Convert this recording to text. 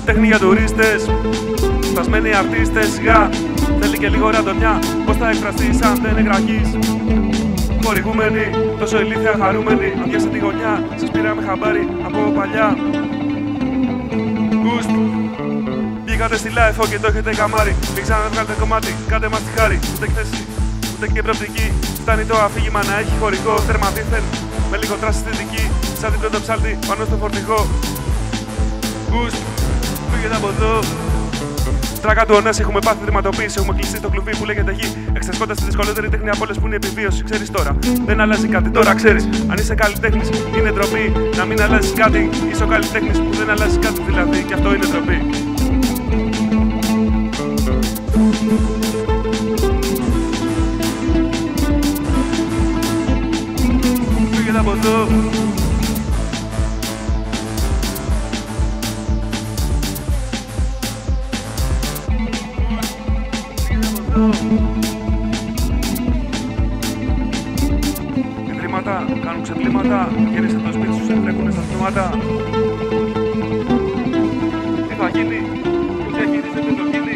τέχνη για τουρίστες, σπασμένοι αρτίστες. Σιγά, θέλει και λίγο ραντονιά. Πώς θα εκφραστείς αν δεν εκραγείς? Χορηγούμενοι, τόσο ηλίθια χαρούμενοι. Αδειάσε τη γωνιά, σας πήραμε χαμπάρι από παλιά. Γκουστ, βγήκατε στη live και το έχετε καμάρι. Μην ξαναβγάλετε κομμάτι, κάντε μας τη χάρη. Ούτε εκθέση, ούτε και προοπτική. Φτάνει το αφήγημα να έχει χωρικό τέρμα δίθεν. Με λίγο τράση θετική, σαν την πρώτο ψάλτη πάνω στο φορτηγό. Γκουστ, φύγετε από εδώ. Τράκα του ονές, έχουμε πάθει δηματοποίηση. Έχουμε κλειστεί στο κλουβί που λέγεται γη. Εξασκώντας τη δυσκολότερη τέχνη από όλες που είναι η επιβίωση. Ξέρεις τώρα, δεν αλλάζει κάτι. Τώρα ξέρεις, αν είσαι καλλιτέχνης, είναι ντροπή να μην αλλάζει κάτι. Είσαι ο καλλιτέχνης που δεν αλλάζει κάτι, δηλαδή, και αυτό είναι ντροπή. Φύγετε από εδώ. Ιδρύματα κάνουν ξεπλήματα, γύρισε το σπίτι σου, σε τρέχουνε στα τμήματα. Τι θα γίνει, διαχειρίζεται το κίνημα.